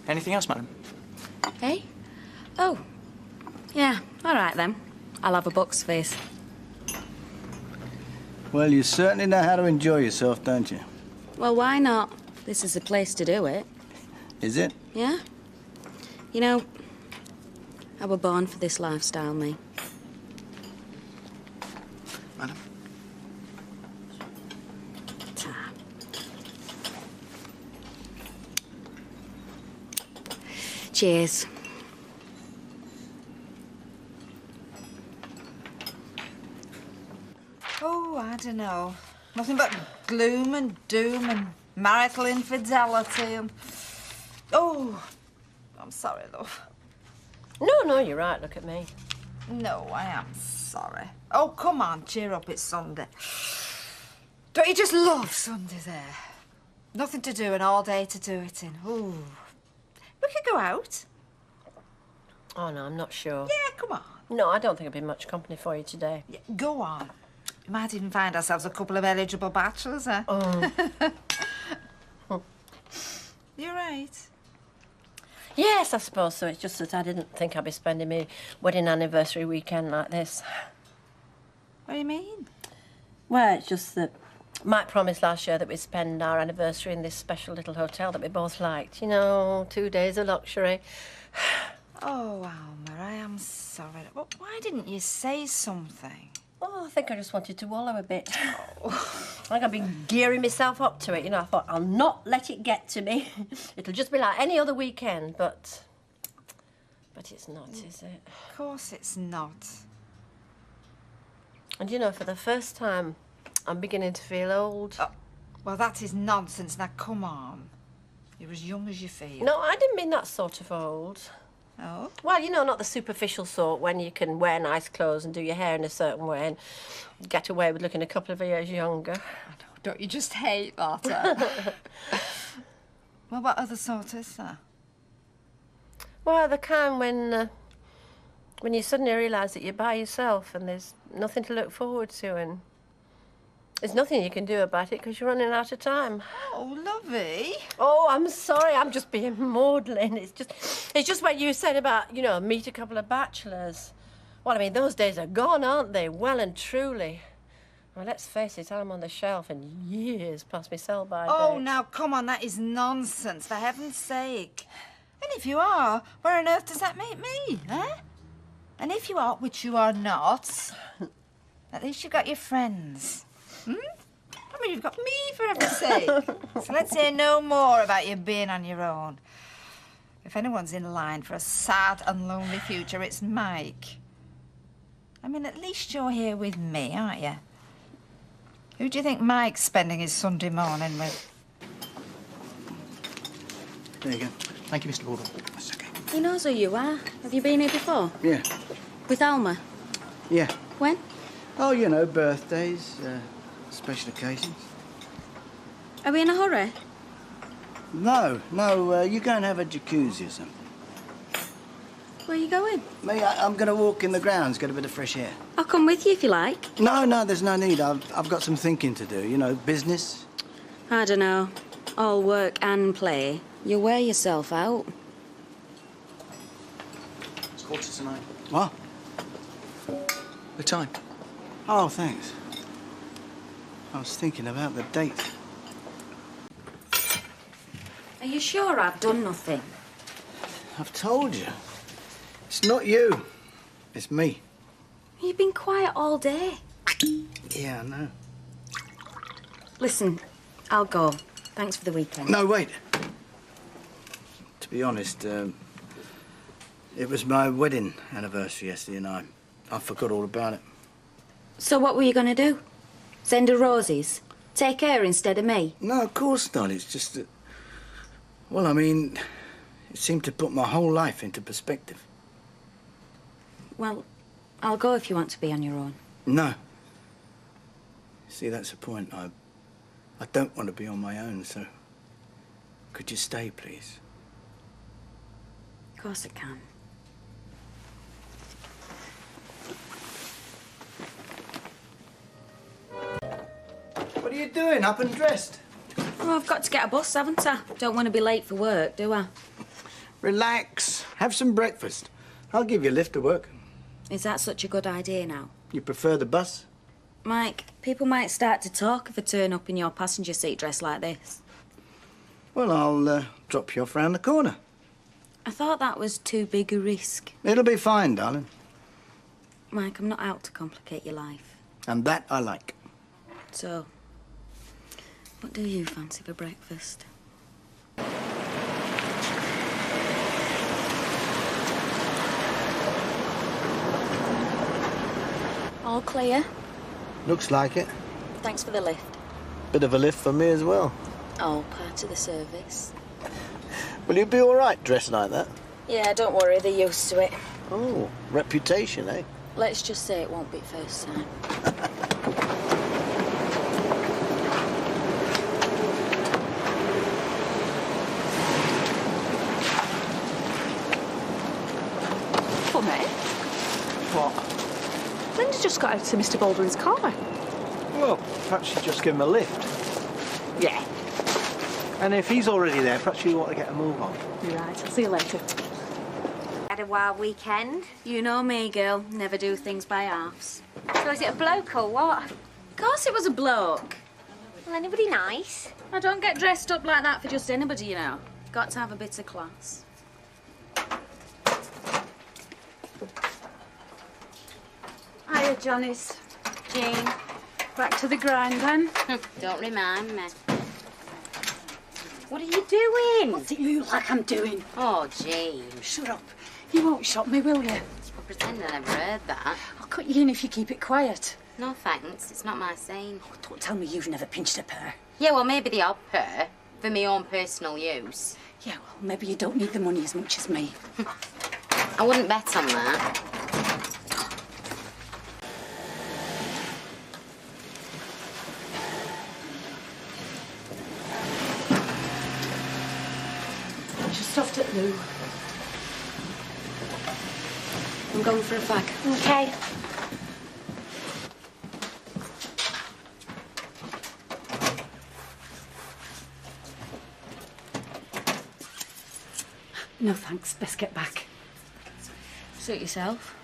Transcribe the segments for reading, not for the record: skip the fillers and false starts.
Anything else, madam? Hey? Oh. Yeah, all right then. I'll have a box face. Well, you certainly know how to enjoy yourself, don't you? Well, why not? This is the place to do it. Is it? Yeah? You know, I were born for this lifestyle, me. Madam? Ta. Cheers. Oh, I don't know. Nothing but gloom and doom and marital infidelity and... Oh, I'm sorry, love. No, you're right. Look at me. No, I am sorry. Oh, come on, cheer up. It's Sunday. Don't you just love Sunday there? Nothing to do and all day to do it in. Ooh. We could go out. Oh, no, I'm not sure. Yeah, come on. No, I don't think it'll be much company for you today. Yeah, go on. We might even find ourselves a couple of eligible bachelors, eh? Oh. You're right. Yes, I suppose so. It's just that I didn't think I'd be spending my wedding anniversary weekend like this. What do you mean? Well, it's just that Mike promised last year that we'd spend our anniversary in this special little hotel that we both liked. You know, 2 days of luxury. Oh, Alma, I am sorry. Well, why didn't you say something? Oh, I think I just wanted to wallow a bit. I think I've been gearing myself up to it. You know, I thought, I'll not let it get to me. It'll just be like any other weekend, but it's not, is it? Of course it's not. And, you know, for the first time, I'm beginning to feel old. Oh, well, that is nonsense. Now, come on. You're as young as you feel. No, I didn't mean that sort of old. Oh? Well, you know, not the superficial sort when you can wear nice clothes and do your hair in a certain way and get away with looking a couple of years younger. I know. Don't you just hate that? Well, what other sort is there? Well, the kind when you suddenly realise that you're by yourself and there's nothing to look forward to and there's nothing you can do about it because you're running out of time. Oh, lovey. Oh, I'm sorry, I'm just being maudlin. It's just what you said about, you know, meet a couple of bachelors. Well, I mean, those days are gone, aren't they? Well and truly. Well, let's face it, I'm on the shelf and years past my sell-by date. Oh, now, come on, that is nonsense, for heaven's sake. And if you are, where on earth does that make me, eh? And if you are, which you are not, at least you've got your friends. Hmm? I mean, you've got me, for heaven's sake. So let's hear no more about you being on your own. If anyone's in line for a sad and lonely future, it's Mike. I mean, at least you're here with me, aren't you? Who do you think Mike's spending his Sunday morning with? There you go. Thank you, Mr. Baldwin. That's okay. He knows who you are. Have you been here before? Yeah. With Alma? Yeah. When? Oh, you know, birthdays, special occasions. Are we in a hurry? No, you go and have a jacuzzi or something. Where are you going? Me, I'm going to walk in the grounds, get a bit of fresh air. I'll come with you if you like. No, there's no need. I've got some thinking to do, you know, business. I don't know. All work and play. You wear yourself out. It's 9:15. What? The time. Oh, thanks. I was thinking about the date. Are you sure I've done nothing? I've told you. It's not you. It's me. You've been quiet all day. Yeah, I know. Listen, I'll go. Thanks for the weekend. No, wait. To be honest, it was my wedding anniversary yesterday and I forgot all about it. So what were you going to do? Send her roses? Take her instead of me? No, of course not. It's just that... Well, I mean, it seemed to put my whole life into perspective. Well, I'll go if you want to be on your own. No. See, that's the point. I don't want to be on my own, so... Could you stay, please? Of course I can. What are you doing, up and dressed? Oh, I've got to get a bus, haven't I? Don't want to be late for work, do I? Relax. Have some breakfast. I'll give you a lift to work. Is that such a good idea now? You prefer the bus? Mike, people might start to talk if I turn up in your passenger seat dressed like this. Well, I'll drop you off round the corner. I thought that was too big a risk. It'll be fine, darling. Mike, I'm not out to complicate your life. And that I like. So, what do you fancy for breakfast? All clear? Looks like it. Thanks for the lift. Bit of a lift for me as well. Oh, part of the service. Will you be all right dressed like that? Yeah, don't worry, they're used to it. Oh, reputation, eh? Let's just say it won't be first time. Funny. What? Linda just got out of Mr. Baldwin's car. Well, perhaps you just give him a lift. Yeah. And if he's already there, perhaps you want to get a move on. You're right. I'll see you later. Had a wild weekend. You know me, girl. Never do things by halves. So is it a bloke or what? Of course it was a bloke. Well, anybody nice? I don't get dressed up like that for just anybody, you know. Got to have a bit of class. Hiya, Janice. Jane. Back to the grind, then. Don't remind me. What are you doing? What's it you look like I'm doing? Oh, James. Shut up. You won't shop me, will you? I'll pretend I never heard that. I'll cut you in if you keep it quiet. No thanks, it's not my saying. Oh, don't tell me you've never pinched a pear. Yeah, well, maybe the odd pair for my own personal use. Yeah, well, maybe you don't need the money as much as me. I wouldn't bet on that. Just stuffed at Lou. I'm going for a fag. Okay. No thanks, best get back. Suit yourself.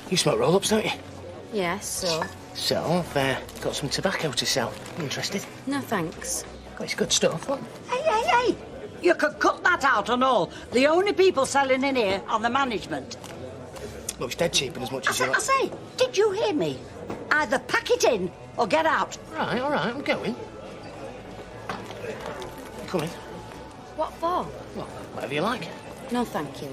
You smoke roll-ups, don't you? Yes, so? So, I've got some tobacco to sell. Interested? No thanks. Oh, it's good stuff. What? Hey! You could cut that out and all. The only people selling in here are the management. Looks dead cheap and as much as you I like. say, did you hear me? Either pack it in or get out. All right, I'm going. Come in. What for? Well, whatever you like. No, thank you.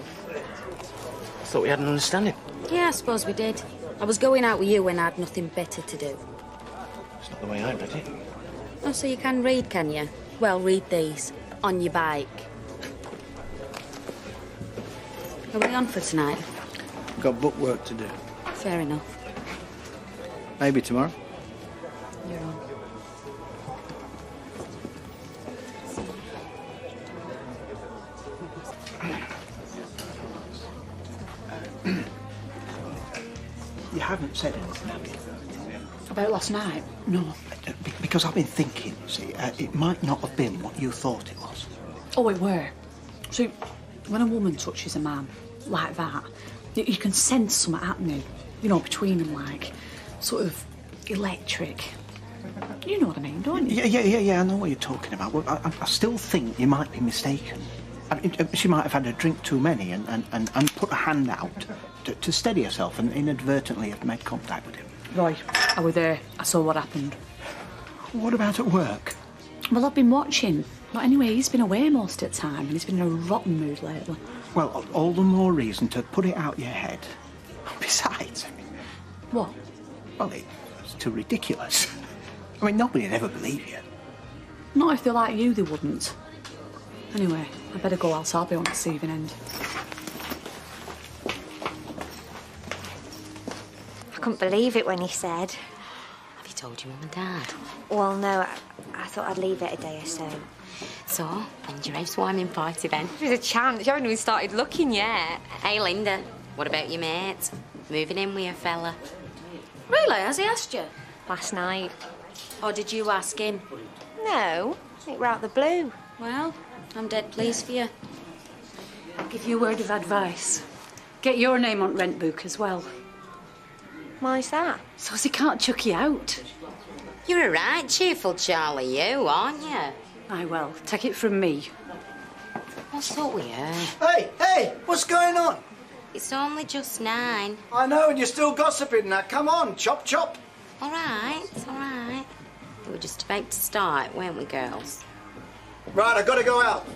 Thought we had an understanding. Yeah, I suppose we did. I was going out with you when I had nothing better to do. It's not the way I read it. Oh, so you can read, can you? Well, read these. On your bike. Are we on for tonight? Got book work to do. Fair enough. Maybe tomorrow. You're on. You haven't said anything, have you? About last night? No. Because I've been thinking, see, it might not have been what you thought it was. Oh, it were. See, when a woman touches a man like that, you can sense something happening, you know, between them, like, sort of electric. You know what I mean, don't you? Yeah, I know what you're talking about. Well, I still think you might be mistaken. I mean, she might have had a drink too many and put a hand out to steady herself and inadvertently have made contact with him. Right, I was there. I saw what happened. What about at work? Well, I've been watching. But anyway, he's been away most of the time and he's been in a rotten mood lately. Well, all the more reason to put it out your head. Besides, What? well, it's too ridiculous. I mean, nobody'd ever believe you. Not if they're like you, they wouldn't. Anyway, I better go else I'll be on the receiving end. I couldn't believe it when he said. Have you told your mum and dad? Well, no, I thought I'd leave it a day or so. So, when's your housewarming party then? There's a chance. You haven't even started looking yet. Hey, Linda, what about your mate? Moving in with your fella? Really? Has he asked you? Last night. Or did you ask him? No, it were out the blue. Well, I'm dead pleased for you. I'll give you a word of advice. Get your name on rent book as well. Why's that? So as he can't chuck you out. You're a right cheerful Charlie, you, aren't you? Aye, well, take it from me. What's up with you? Hey, what's going on? It's only just 9. I know, and you're still gossiping now. Come on, chop, chop. All right, it's all right. We were just about to start, weren't we, girls? Right, I've got to go out.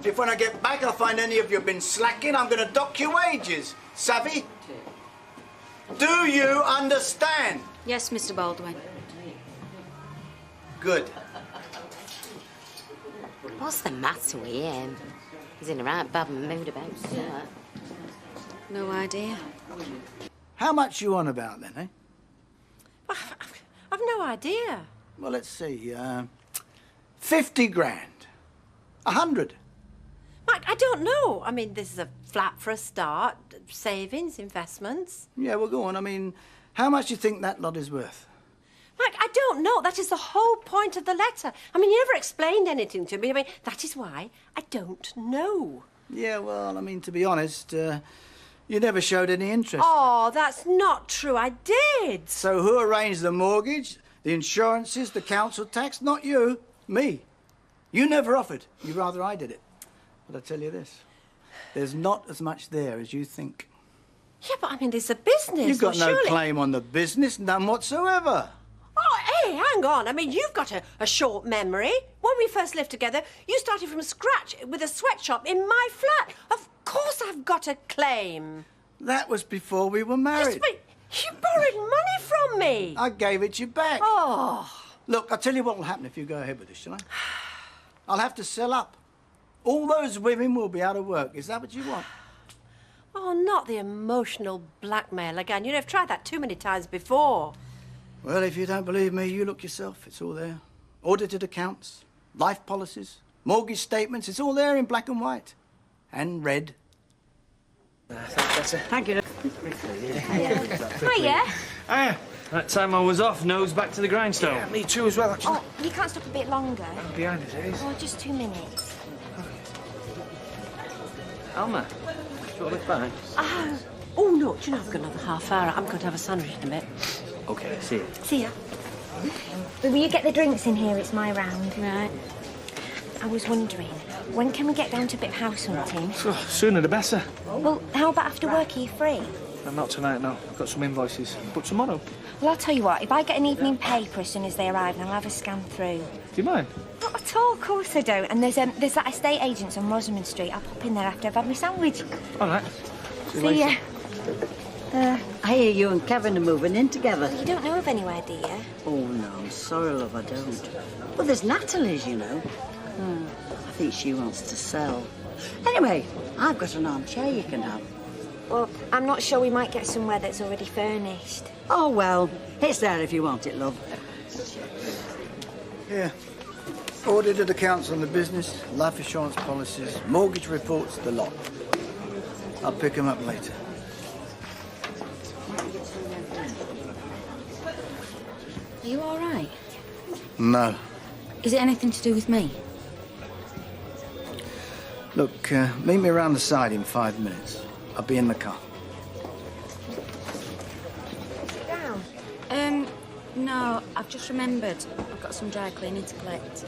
If when I get back I find any of you have been slacking, I'm going to dock your wages. Savvy? Do you understand? Yes, Mr. Baldwin. Good. What's the matter with him? He's in a right bad mood about that. No idea. How much you on about then, eh? I've no idea. Well, let's see. 50 grand. 100. Mike, I don't know. I mean, this is a flat for a start. Savings, investments. Yeah, well, go on. I mean, how much do you think that lot is worth? Mike, I don't know. That is the whole point of the letter. I mean, you never explained anything to me. I mean, that is why I don't know. Yeah, well, I mean, to be honest, you never showed any interest. Oh, that's not true. I did. So who arranged the mortgage, the insurances, the council tax? Not you. Me. You never offered. You'd rather I did it. But I tell you this, there's not as much there as you think. Yeah, but I mean, there's a business. You've got well, no surely... claim on the business, none whatsoever. Oh, hey, hang on. I mean, you've got a short memory. When we first lived together, you started from scratch with a sweatshop in my flat. Of course I've got a claim. That was before we were married. Yes, but you borrowed money from me. I gave it you back. Oh. Look, I'll tell you what will happen if you go ahead with this, shall I? I'll have to sell up. All those women will be out of work. Is that what you want? Oh, not the emotional blackmail again. You know, I've tried that too many times before. Well, if you don't believe me, you look yourself. It's all there. Audited accounts, life policies, mortgage statements. It's all there in black and white. And red. Thank you. Hiya. Ah, that time I was off, nose back to the grindstone. Yeah, me too as well, actually. Oh, you can't stop a bit longer. I'm behind it, it is. Oh, just 2 minutes. Alma, you all fine? Oh, no, do you know, I've got another half hour. I'm going to have a sandwich in a bit. Okay, see you. See ya. But will you get the drinks in here? It's my round. Right. I was wondering, when can we get down to a bit of house hunting? Sooner the better. Well, how about after work? Are you free? Not tonight, no. I've got some invoices. But tomorrow. Well, I'll tell you what, if I get an evening paper as soon as they arrive, then I'll have a scan through. Do you mind? Not at all, of course I don't. And there's that estate agents on Rosamond Street. I'll pop in there after I've had my sandwich. All right. See ya. I hear you and Kevin are moving in together. You don't know of anywhere, do you? Oh, no, I'm sorry, love, I don't. Well, there's Natalie's, you know. I think she wants to sell. Anyway, I've got an armchair you can have. Well, I'm not sure we might get somewhere that's already furnished. Oh, well, it's there if you want it, love. Yeah. Audited accounts on the business, life insurance policies, mortgage reports, the lot. I'll pick them up later. Are you all right? No. Is it anything to do with me? Look, meet me around the side in 5 minutes. I'll be in the car. Sit down. No, I've just remembered. I've got some dry cleaning to collect.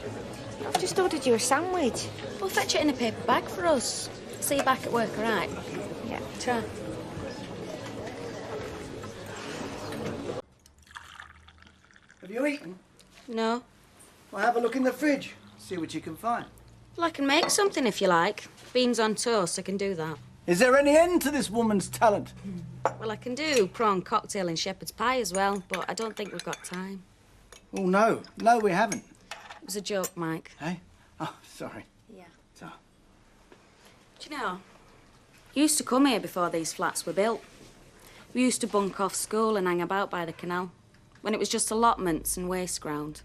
I've just ordered you a sandwich. We'll fetch it in a paper bag for us. See you back at work, all right? Yeah. Try. Have you eaten? No. Well, have a look in the fridge. See what you can find. Well, I can make something if you like. Beans on toast, I can do that. Is there any end to this woman's talent? Well, I can do prawn cocktail and shepherd's pie as well, but I don't think we've got time. Oh, no. No, we haven't. It was a joke, Mike. Hey? Oh, sorry. Yeah. So. Do you know, you used to come here before these flats were built. We used to bunk off school and hang about by the canal, when it was just allotments and waste ground.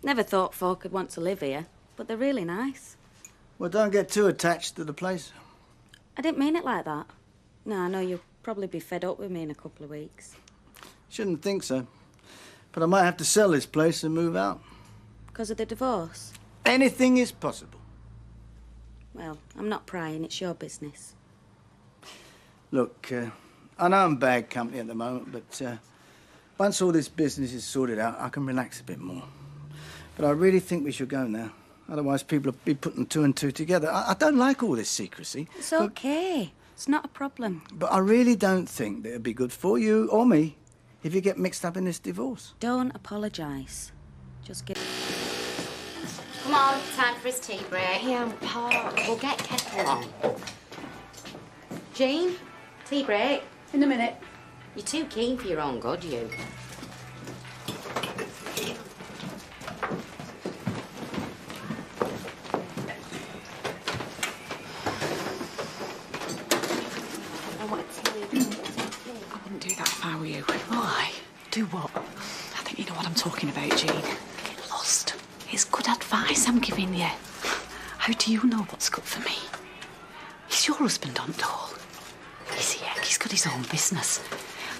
Never thought folk would want to live here, but they're really nice. Well, don't get too attached to the place. I didn't mean it like that. No, I know you'll probably be fed up with me in a couple of weeks. Shouldn't think so. But I might have to sell this place and move out. Because of the divorce? Anything is possible. Well, I'm not prying. It's your business. Look, I know I'm bad company at the moment, but once all this business is sorted out, I can relax a bit more. But I really think we should go now. Otherwise, people will be putting two and two together. I don't like all this secrecy. It's okay. It's not a problem. But I really don't think that it'd be good for you or me if you get mixed up in this divorce. Don't apologise. Just get... Come on, time for his tea break. Yeah, I'm parched. We'll get kettle on. Jean, tea break. In a minute. You're too keen for your own good, you. I wouldn't do that if I were you. Why? Do what? I think you know what I'm talking about, Jean. Get lost. It's good advice I'm giving you. How do you know what's good for me? He's your husband, aren't all? He's here. He's got his own business.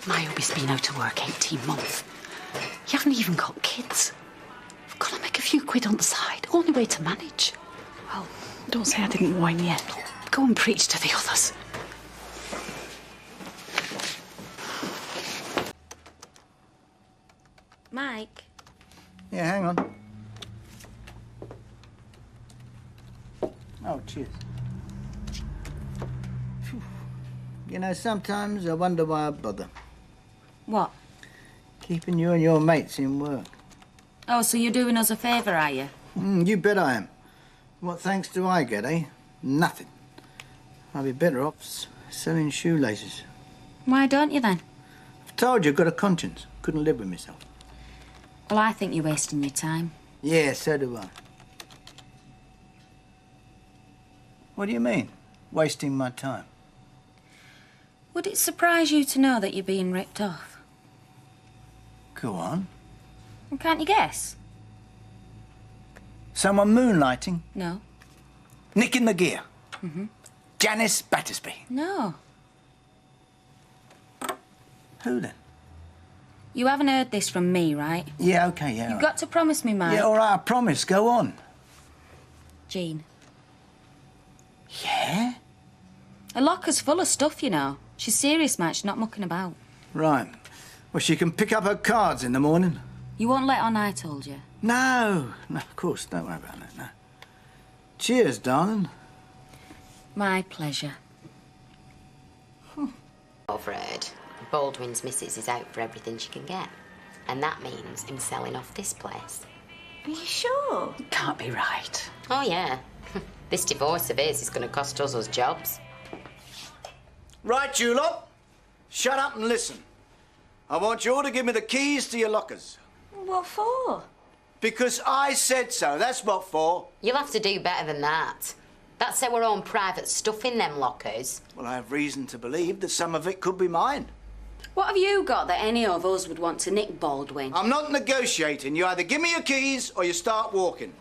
My hubby's been out of work 18 months. You haven't even got kids. I've got to make a few quid on the side. Only way to manage. Well, don't say I didn't warn you. Go and preach to the others. Mike? Yeah, hang on. Oh, cheers. Phew. You know, sometimes I wonder why I bother. What? Keeping you and your mates in work. Oh, so you're doing us a favour, are you? You bet I am. What thanks do I get, eh? Nothing. I'd be better off selling shoelaces. Why don't you then? I've told you, I've got a conscience. Couldn't live with myself. Well, I think you're wasting your time. Yeah, so do I. What do you mean, wasting my time? Would it surprise you to know that you're being ripped off? Go on. Well, can't you guess? Someone moonlighting? No. Nicking the gear? Mm-hmm. Janice Battersby? No. Who then? You haven't heard this from me, right? Yeah, OK, yeah. You've got to promise me, Mike. Yeah, all right, I promise. Go on. Jean. Yeah? Her locker's full of stuff, you know. She's serious, Mike. She's not mucking about. Right. Well, she can pick up her cards in the morning. You won't let on I told you? No. No, of course. Don't worry about that, no. Cheers, darling. My pleasure. Fred, Baldwin's missus is out for everything she can get. And that means him selling off this place. Are you sure? Can't be right. Oh, yeah. This divorce of his is going to cost us jobs. Right, you lot. Shut up and listen. I want you all to give me the keys to your lockers. What for? Because I said so. That's what for. You'll have to do better than that. That's our own private stuff in them lockers. Well, I have reason to believe that some of it could be mine. What have you got that any of us would want to nick Baldwin? I'm not negotiating. You either give me your keys or you start walking.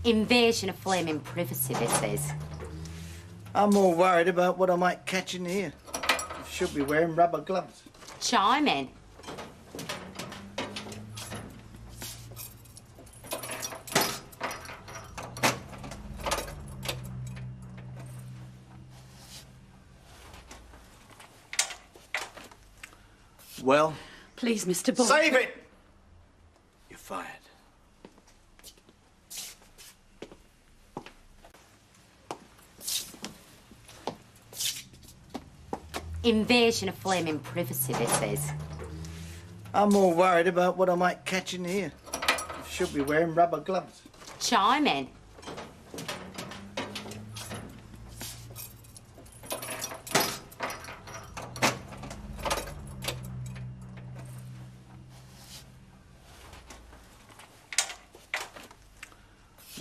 Invasion of flaming privacy, this is. I'm more worried about what I might catch in here. I should be wearing rubber gloves. Charming. Well? Please, Mr. Baldwin. Save it! You're fired. Invasion of flaming privacy, this is. I'm more worried about what I might catch in here. I should be wearing rubber gloves. Charming.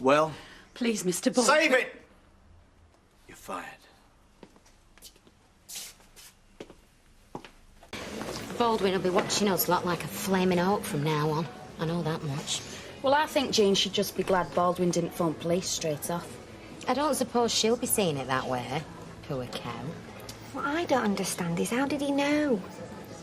Well? Please, Mr. Baldwin. Save it! You're fired. Baldwin will be watching us lot like a flaming hawk from now on. I know that much. Well, I think Jean should just be glad Baldwin didn't phone police straight off. I don't suppose she'll be seeing it that way. Poor cow. What I don't understand is how did he know?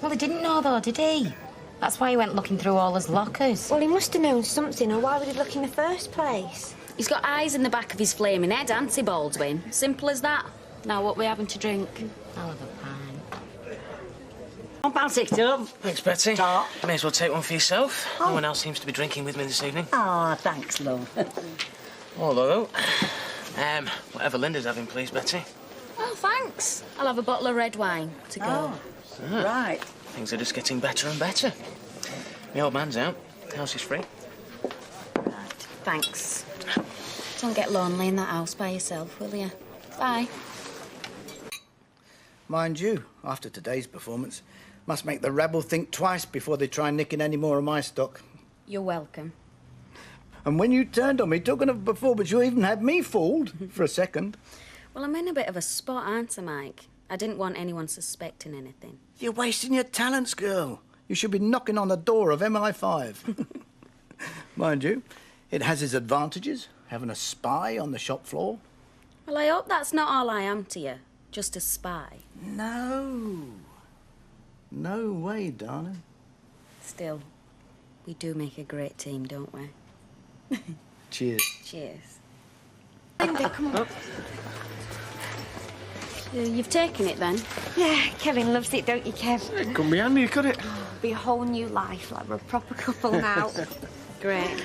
Well, he didn't know, though, did he? That's why he went looking through all his lockers. Well, he must have known something, or why would he look in the first place? He's got eyes in the back of his flaming head, hasn't he, Baldwin? Simple as that. Now, what we having to drink? I'll have a pint. I'll pass it up. Thanks, Betsy. Stop. May as well take one for yourself. Oh. No one else seems to be drinking with me this evening. Ah, thanks, love. Although, whatever Linda's having, please, Betsy. Oh, thanks. I'll have a bottle of red wine to go. Oh, right. Things are just getting better and better. The old man's out. The house is free. Thanks. Don't get lonely in that house by yourself, will you? Bye. Mind you, after today's performance, must make the rabble think twice before they try nicking any more of my stock. You're welcome. And when you turned on me talking of a performance, you even had me fooled for a second. Well, I'm in a bit of a spot, aren't I, Mike? I didn't want anyone suspecting anything. You're wasting your talents, girl. You should be knocking on the door of MI5. Mind you, it has its advantages, having a spy on the shop floor. Well, I hope that's not all I am to you. Just a spy. No. No way, darling. Still, we do make a great team, don't we? Cheers. Cheers. Linda, come on. You've taken it, then? Yeah, Kevin loves it, don't you, Kev? It couldn't be handy, could it? Be a whole new life, like we're a proper couple now. Great.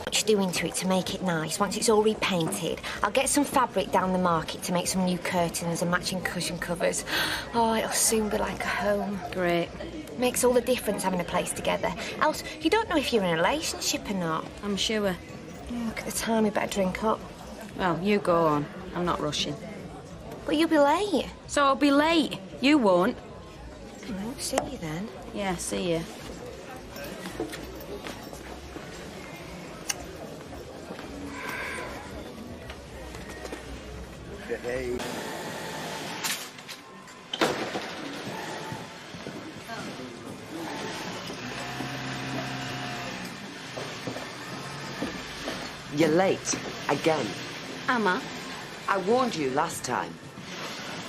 Much doing to it to make it nice. Once it's all repainted, I'll get some fabric down the market to make some new curtains and matching cushion covers. Oh, it'll soon be like a home. Great. Makes all the difference having a place together. Else, you don't know if you're in a relationship or not. I'm sure. Oh, look at the time, we better drink up. Well, you go on. I'm not rushing. But you'll be late. So I'll be late. You won't. I won't see you then. Yeah, see you. Hey. You're late. Again. Am I? I warned you last time.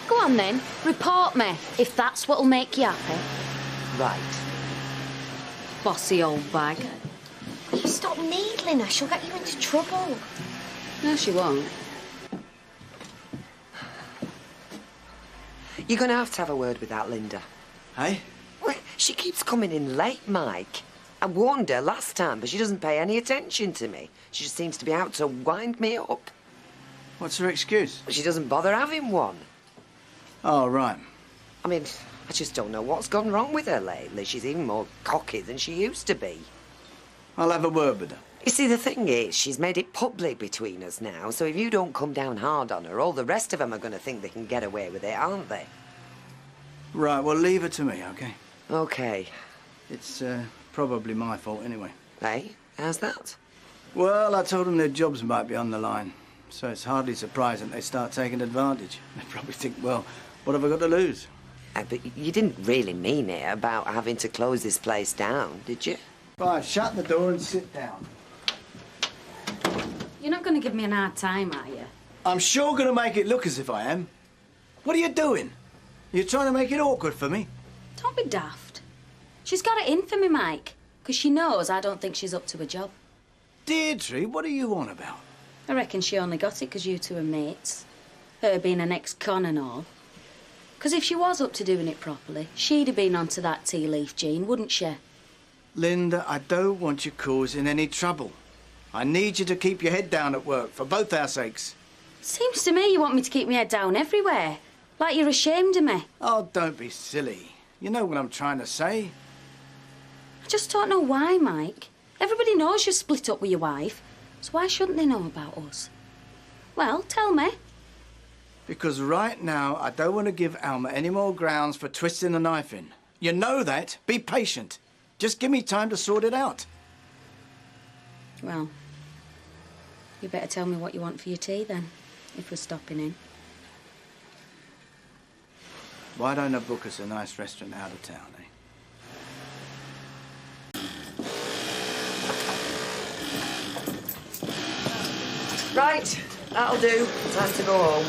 Go on then. Report me, if that's what'll make you happy. Right. Bossy old bag. Will you stop needling her? She'll get you into trouble. No, she won't. You're going to have a word with that Linda. Hey? Well, she keeps coming in late, Mike. I warned her last time, but she doesn't pay any attention to me. She just seems to be out to wind me up. What's her excuse? She doesn't bother having one. Oh, right. I mean, I just don't know what's gone wrong with her lately. She's even more cocky than she used to be. I'll have a word with her. You see, the thing is, she's made it public between us now, so if you don't come down hard on her, all the rest of them are going to think they can get away with it, aren't they? Right, well, leave it to me, OK? OK. It's probably my fault anyway. Hey, how's that? Well, I told them their jobs might be on the line, so it's hardly surprising they start taking advantage. They probably think, well, what have I got to lose? But you didn't really mean it about having to close this place down, did you? Right, shut the door and sit down. You're not going to give me an hard time, are you? I'm sure going to make it look as if I am. What are you doing? You're trying to make it awkward for me? Don't be daft. She's got it in for me, Mike, because she knows I don't think she's up to a job. Deirdre, what are you on about? I reckon she only got it because you two are mates. Her being an ex-con and all. Because if she was up to doing it properly, she'd have been onto that tea leaf, Jean, wouldn't she? Linda, I don't want you causing any trouble. I need you to keep your head down at work, for both our sakes. Seems to me you want me to keep my head down everywhere. Like you're ashamed of me. Oh, don't be silly. You know what I'm trying to say. I just don't know why, Mike. Everybody knows you're split up with your wife, so why shouldn't they know about us? Well, tell me. Because right now, I don't want to give Alma any more grounds for twisting the knife in. You know that. Be patient. Just give me time to sort it out. Well, you better tell me what you want for your tea, then, if we're stopping in. Why don't I book us a nice restaurant out of town, eh? Right, that'll do. Time to go home.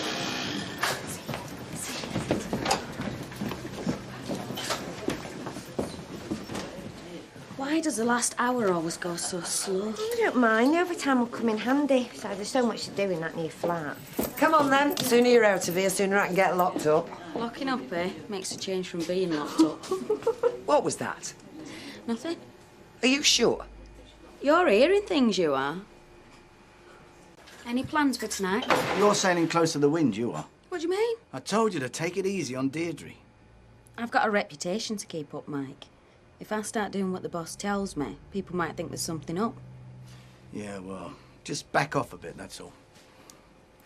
Why does the last hour always go so slow? I don't mind. The overtime will come in handy. Besides, there's so much to do in that new flat. Come on then. Sooner you're out of here, sooner I can get locked up. Locking up, eh? Makes a change from being locked up. What was that? Nothing. Are you sure? You're hearing things, you are. Any plans for tonight? You're sailing close to the wind, you are. What do you mean? I told you to take it easy on Deirdre. I've got a reputation to keep up, Mike. If I start doing what the boss tells me, people might think there's something up. Yeah, well, just back off a bit, that's all.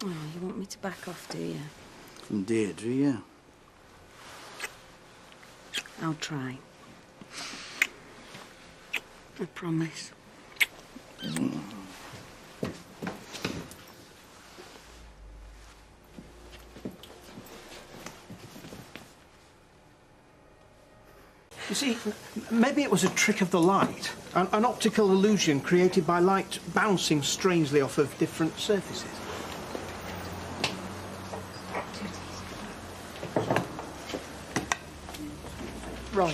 Oh, you want me to back off, do you? From Deirdre, yeah. I'll try. I promise. You see, maybe it was a trick of the light, an optical illusion created by light bouncing strangely off of different surfaces. Roy,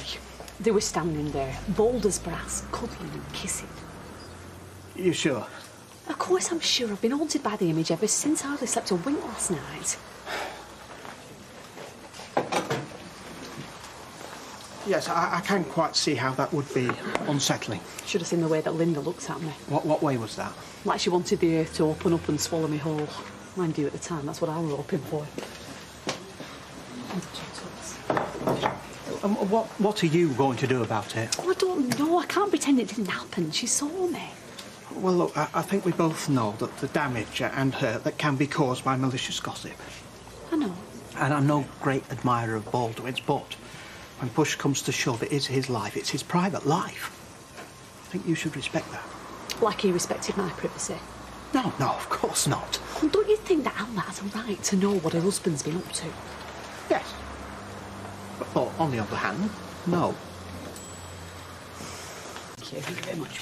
they were standing there, bold as brass, cuddling and kissing. You sure? Of course I'm sure. I've been haunted by the image ever since I hardly slept a wink last night. Yes, I can quite see how that would be unsettling. Should have seen the way that Linda looked at me. What way was that? Like she wanted the earth to open up and swallow me whole. Mind you, at the time, that's what I was hoping for. What are you going to do about it? Oh, I don't know. I can't pretend it didn't happen. She saw me. Well, look, I think we both know that the damage and hurt that can be caused by malicious gossip. I know. And I'm no great admirer of Baldwin's, but when push comes to shove, it is his life. It's his private life. I think you should respect that. Like he respected my privacy. No, of course not. Well, don't you think that Alma has a right to know what her husband's been up to? Yes. But on the other hand, no. Thank you very much.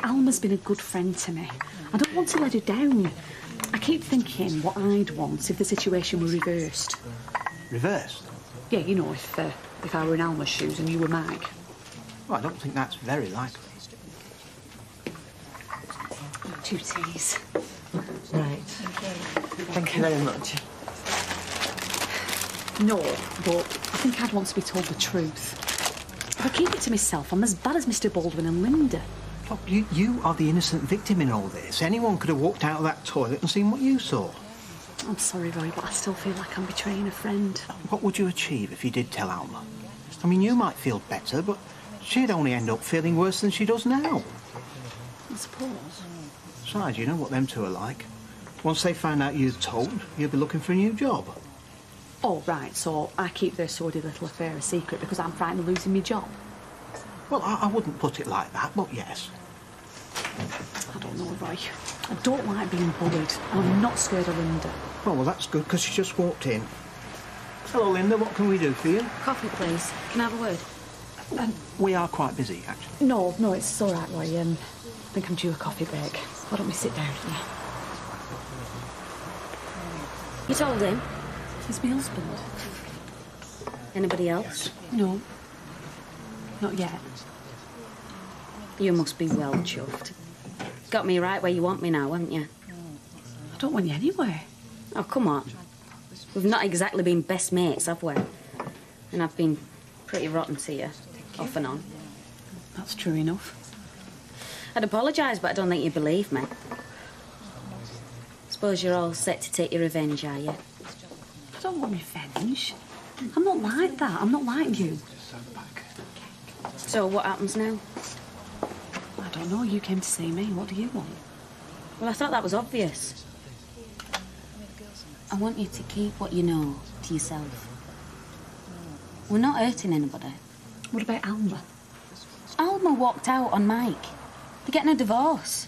Alma's been a good friend to me. I don't want to let her down. I keep thinking what I'd want if the situation were reversed. Reversed? Yeah, you know, if I were in Alma's shoes and you were Mike. Well, I don't think that's very likely. 2 teas. Right. Thank you very much. No, but I think I'd want to be told the truth. If I keep it to myself, I'm as bad as Mr. Baldwin and Linda. Look, you are the innocent victim in all this. Anyone could have walked out of that toilet and seen what you saw. I'm sorry, Roy, but I still feel like I'm betraying a friend. What would you achieve if you did tell Alma? I mean, you might feel better, but she'd only end up feeling worse than she does now. I suppose. Besides, you know what them two are like. Once they find out you've told, you'll be looking for a new job. Oh, right, so I keep their sordid little affair a secret because I'm frightened of losing my job. Well, I wouldn't put it like that, but yes. I don't know, Roy. I don't like being bullied. I'm not scared of Linda. Oh, well, that's good, because she just walked in. Hello, Linda. What can we do for you? Coffee, please. Can I have a word? We are quite busy, actually. No, it's all right, Roy. I think I'm due a coffee break. Why don't we sit down here? You told him? He's my husband. Anybody else? No. Not yet. You must be well chuffed. Got me right where you want me now, haven't you? I don't want you anywhere. Oh, come on. We've not exactly been best mates, have we? And I've been pretty rotten to you, off and on. That's true enough. I'd apologise, but I don't think you believe me. Suppose you're all set to take your revenge, are you? I don't want revenge. I'm not like that. I'm not like you. So what happens now? I don't know. You came to see me. What do you want? Well, I thought that was obvious. I want you to keep what you know to yourself. We're not hurting anybody. What about Alma? Alma walked out on Mike. They're getting a divorce.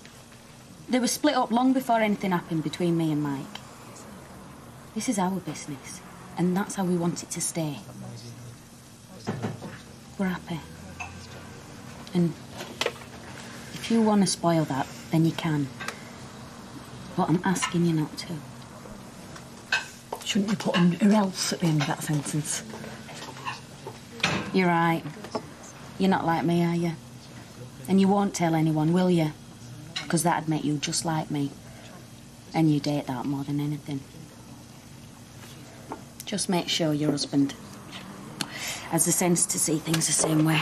They were split up long before anything happened between me and Mike. This is our business, and that's how we want it to stay. We're happy. And if you want to spoil that, then you can. But I'm asking you not to. Shouldn't you put an "or else" at the end of that sentence? You're right. You're not like me, are you? And you won't tell anyone, will you? Because that'd make you just like me. And you date that more than anything. Just make sure your husband has the sense to see things the same way.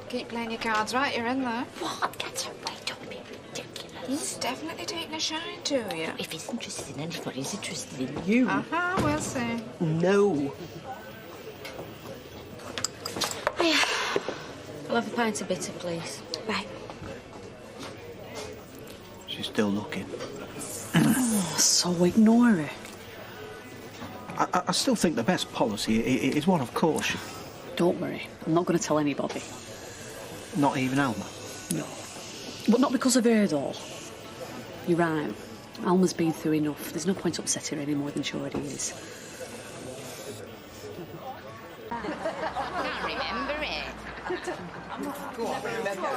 Keep playing your cards right, you're in there. What? Get away, don't be ridiculous. He's definitely taking a shine to you. If he's interested in anybody, he's interested in you. Uh-huh, we'll see. No. I'll have a pint of bitter, please. Right. She's still looking. So ignore her. I still think the best policy is one of caution. Don't worry, I'm not going to tell anybody. Not even Alma? No. But not because of her, though. You're right. Alma's been through enough. There's no point upsetting her any more than she already is. Can't remember it. Go on, remember.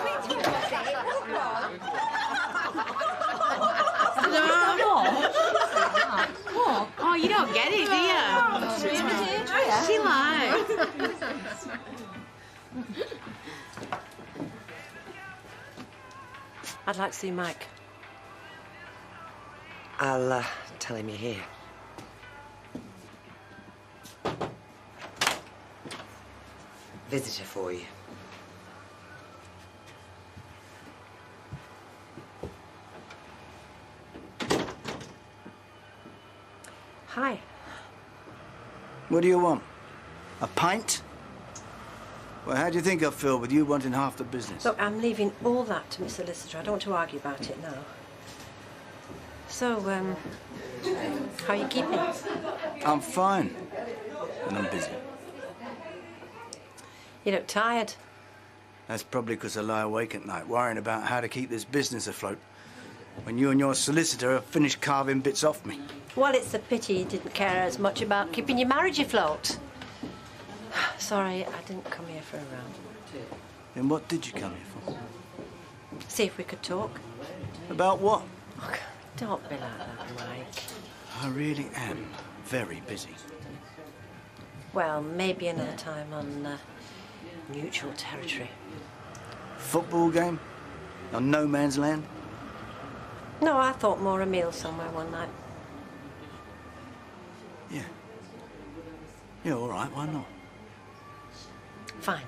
Oh, you don't get it, do you? She lied. I'd like to see Mike. I'll tell him you're here. Visitor for you. Hi. What do you want? A pint? Well, how do you think I feel with you wanting half the business? Look, I'm leaving all that to my solicitor. I don't want to argue about it now. So, how are you keeping? I'm fine. And I'm busy. You look tired. That's probably because I lie awake at night worrying about how to keep this business afloat when you and your solicitor have finished carving bits off me. Well, it's a pity you didn't care as much about keeping your marriage afloat. Sorry, I didn't come here for a round. Then what did you come here for? See if we could talk. About what? Look, don't be like that, Mike. I really am very busy. Well, maybe another time on neutral territory. Football game? On no man's land? No, I thought more a meal somewhere one night. Yeah. Yeah, all right, why not? Fine.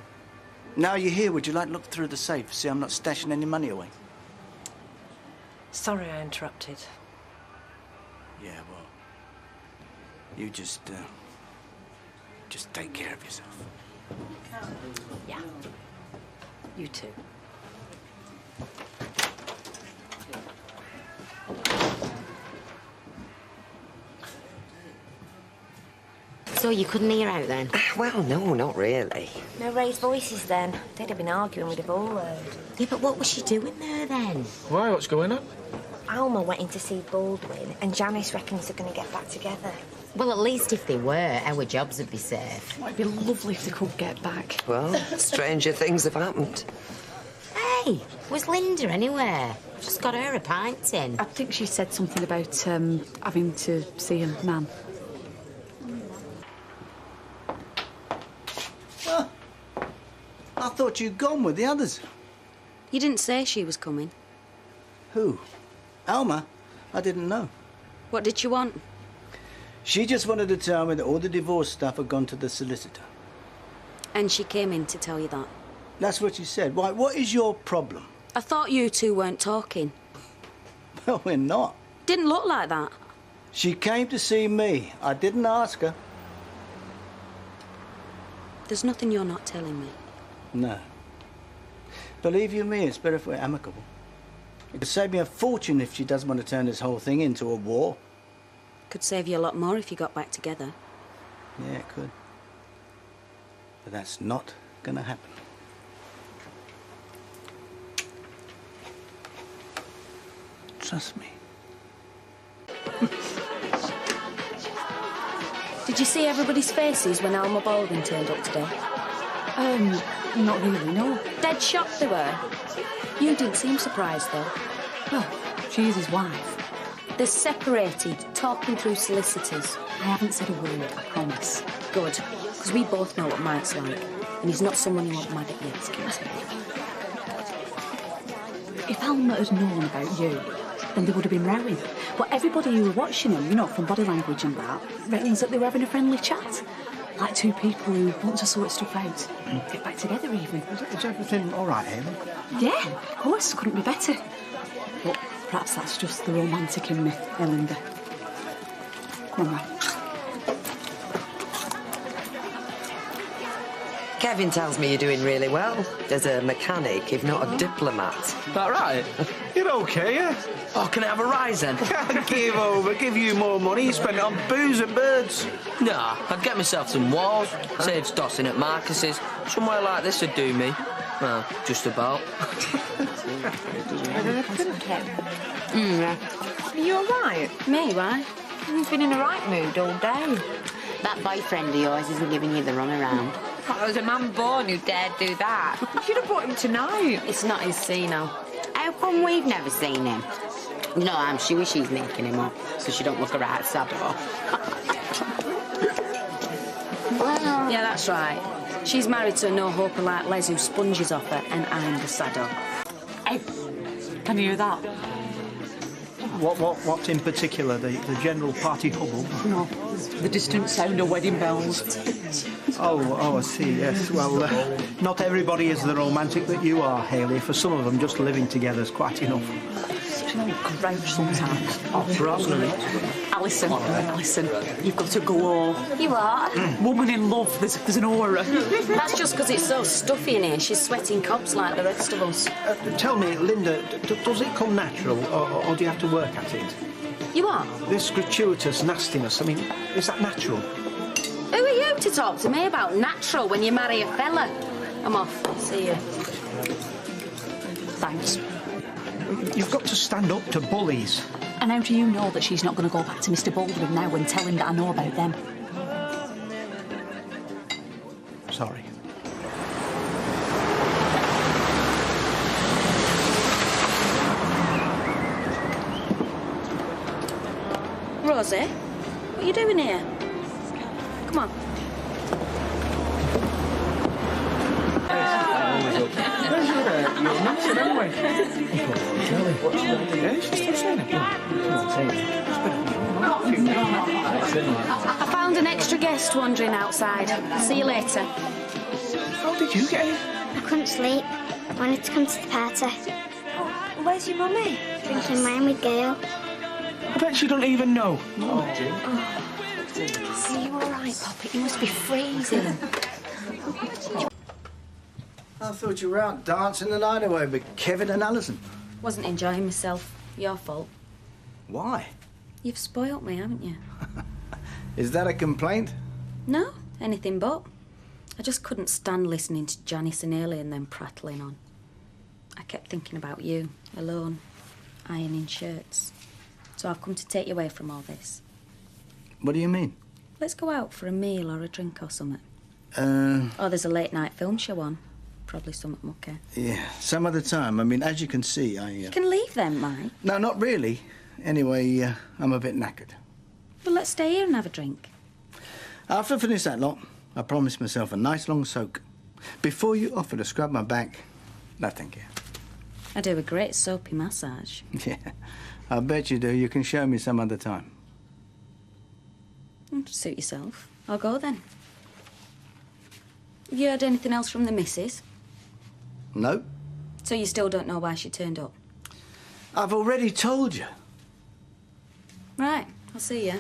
Now you're here, would you like to look through the safe, see I'm not stashing any money away? Sorry I interrupted. Yeah, well, you just take care of yourself. Yeah. You too. So you couldn't hear out then? Well, no, not really. No raised voices then. They'd have been arguing with a ball load. Yeah, but what was she doing there then? Why? What's going on? Alma went in to see Baldwin, and Janice reckons they're going to get back together. Well, at least if they were, our jobs would be safe. It'd be lovely if they could get back. Well, stranger things have happened. Hey, was Linda anywhere? Just got her a pint in. I think she said something about having to see a man. Well, I thought you'd gone with the others. You didn't say she was coming. Who? Alma? I didn't know. What did she want? She just wanted to tell me that all the divorce stuff had gone to the solicitor. And she came in to tell you that. That's what she said. Why, what is your problem? I thought you two weren't talking. Well, we're not. Didn't look like that. She came to see me. I didn't ask her. There's nothing you're not telling me. No. Believe you me, it's better if we're amicable. It could save me a fortune if she doesn't want to turn this whole thing into a war. Could save you a lot more if you got back together. Yeah, it could. But that's not gonna happen. trust me. Did you see everybody's faces when Alma Baldwin turned up today? Not really, no. Dead shocked they were. You didn't seem surprised, though. Well, she's his wife. They're separated, talking through solicitors. I haven't said a word, I promise. Good, because we both know what Mike's like, and he's not someone you want mad at you. If Alma had known about you, then they would have been rowing. But everybody who were watching them, you know, from body language and that, reckons that they were having a friendly chat. Like two people who want to sort stuff out. Get back together, even. Is everything all right, Hayley? Yeah, of course, couldn't be better. But perhaps that's just the romantic in me, Linda. Come on, man. Kevin tells me you're doing really well. As a mechanic, if not a diplomat. That right? You're okay, yeah? Oh, can I have a rise then? Give over, give you more money, you spend it on booze and birds. Nah, I'd get myself some walls, saves dossing at Marcus's. Somewhere like this would do me. Well, just about. Are you all right? Me, why? You've been in a right mood all day. That boyfriend of yours isn't giving you the runaround. There was a man born who dared do that. You should have brought him tonight. It's not his scene now. How come we've never seen him? No, I'm sure she's making him up, so she don't look a right saddle. Yeah, that's right. She's married to a no-hoper like Les who sponges off her, and I'm the saddle. Hey, can you hear that? What in particular? The general party hubble? No, the distant sound of wedding bells. Oh, I see, yes. Well, not everybody is the romantic that you are, Hayley. For some of them, just living together is quite enough. Such an old grouch sometimes. Oh, Rosamond. Alison, you've got to go. You are? Woman in love, there's an aura. That's just because it's so stuffy in here. She's sweating cobs like the rest of us. Tell me, Linda, does it come natural, or do you have to work at it? You are? This gratuitous nastiness, I mean, is that natural? Who are you to talk to me about natural when you marry a fella? I'm off. See you. Thanks. You've got to stand up to bullies. And how do you know that she's not going to go back to Mr. Baldwin now and tell him that I know about them? Sorry. Rosie, what are you doing here? Come on. I found an extra guest wandering outside. See you later. How did you get here? I couldn't sleep. I wanted to come to the party. Where's your mummy? Drinking wine with Gail. I bet she don't even know. Are you all right, Poppy? You must be freezing. I thought you were out dancing the night away with Kevin and Alison. Wasn't enjoying myself. Your fault. Why? You've spoilt me, haven't you? Is that a complaint? No, anything but. I just couldn't stand listening to Janice and Ailey and them prattling on. I kept thinking about you, alone, ironing shirts. So I've come to take you away from all this. What do you mean? Let's go out for a meal or a drink or something. Oh, there's a late night film show on. Probably something mucky. yeah, some other time. I mean, as you can see, You can leave then, Mike. No, not really. Anyway, I'm a bit knackered. Well, let's stay here and have a drink. After I finish that lot, I promised myself a nice long soak. Before you offer to scrub my back, no thank you. I do a great soapy massage. Yeah, I bet you do. You can show me some other time. Suit yourself. I'll go then. Have you heard anything else from the missus? No. So you still don't know why she turned up? I've already told you. Right, I'll see you.